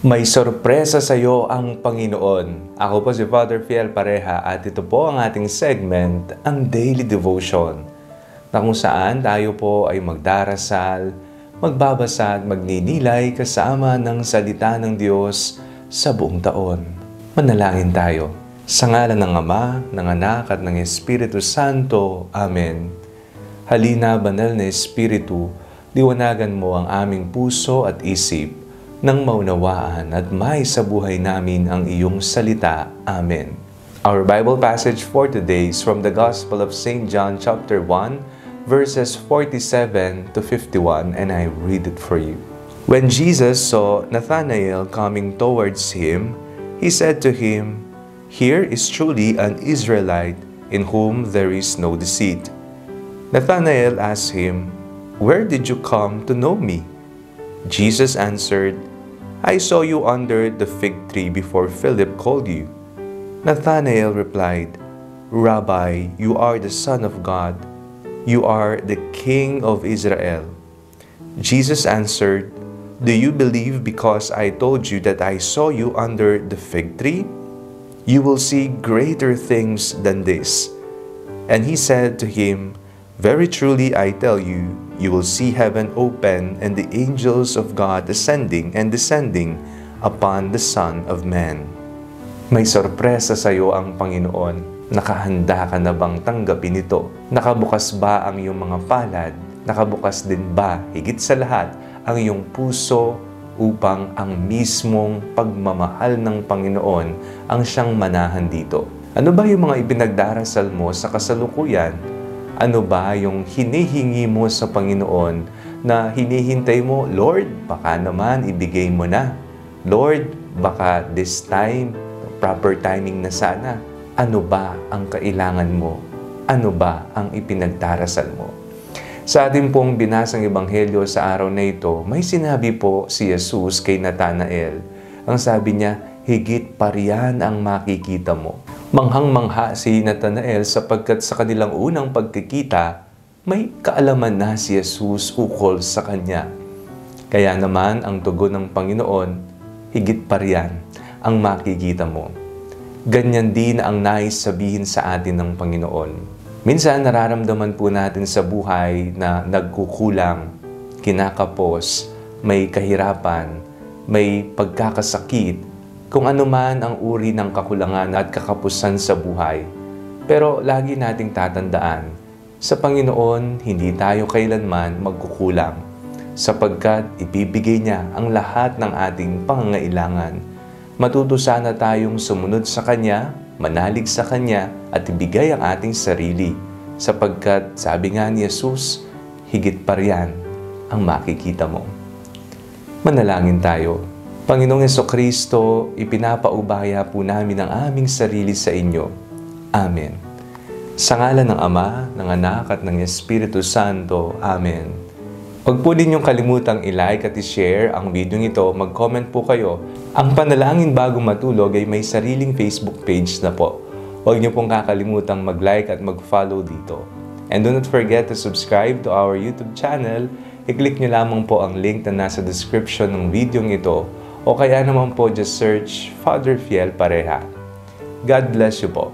May sorpresa sa iyo ang Panginoon. Ako po si Father Fiel Pareha at ito po ang ating segment, ang Daily Devotion, na kung saan tayo po ay magdarasal, magbabasa at magninilay kasama ng salita ng Diyos sa buong taon. Manalangin tayo. Sa ngalan ng Ama, ng Anak at ng Espiritu Santo. Amen. Halina, banal na Espiritu, liwanagan mo ang aming puso at isip, nang maunawaan at may sa buhay namin ang iyong salita. Amen. Our Bible passage for today is from the Gospel of St. John chapter 1, verses 47 to 51, and I read it for you. When Jesus saw Nathanael coming towards him, he said to him, "Here is truly an Israelite in whom there is no deceit." Nathanael asked him, "Where did you come to know me?" Jesus answered, "I saw you under the fig tree before Philip called you." Nathanael replied, "Rabbi, you are the Son of God. You are the King of Israel." Jesus answered, "Do you believe because I told you that I saw you under the fig tree? You will see greater things than this." And he said to him, "Very truly I tell you, you will see heaven open and the angels of God ascending and descending upon the Son of Man." May sorpresa sa iyo ang Panginoon. Nakahanda ka na bang tanggapin ito? Nakabukas ba ang iyong mga palad? Nakabukas din ba, higit sa lahat, ang iyong puso upang ang mismong pagmamahal ng Panginoon ang siyang manahan dito? Ano ba yung mga ipinagdarasal mo sa kasalukuyan? Ano ba yung hinihingi mo sa Panginoon na hinihintay mo, "Lord, baka naman ibigay mo na. Lord, baka this time, proper timing na sana." Ano ba ang kailangan mo? Ano ba ang ipinagdarasal mo? Sa ating pong binasang ebanghelyo sa araw na ito, may sinabi po si Jesus kay Nathanael. Ang sabi niya, "Higit pa riyan ang makikita mo." Manghang-mangha si Nathanael sapagkat sa kanilang unang pagkikita, may kaalaman na si Jesus ukol sa kanya. Kaya naman ang tugon ng Panginoon, higit pa riyan ang makikita mo. Ganyan din ang nais sabihin sa atin ng Panginoon. Minsan nararamdaman po natin sa buhay na nagkukulang, kinakapos, may kahirapan, may pagkakasakit, kung ano man ang uri ng kakulangan at kakapusan sa buhay. Pero lagi nating tatandaan, sa Panginoon, hindi tayo kailanman magkukulang, sapagkat ibibigay niya ang lahat ng ating pangangailangan. Matuto sana tayong sumunod sa Kanya, manalig sa Kanya, at ibigay ang ating sarili, sapagkat sabi nga ni Jesus, higit pa riyan ang makikita mo. Manalangin tayo. Panginoong Jesucristo, ipinapaubaya po namin ang aming sarili sa inyo. Amen. Sa ngalan ng Ama, ng Anak at ng Espiritu Santo. Amen. Huwag po din niyong kalimutang i-like at i-share ang video ito. Mag-comment po kayo. Ang Panalangin Bago Matulog ay may sariling Facebook page na po. Huwag niyo pong kakalimutang mag-like at mag-follow dito. And do not forget to subscribe to our YouTube channel. I-click niyo lamang po ang link na nasa description ng video ito. O kaya naman po, just search Father Fiel Pareha. God bless you po.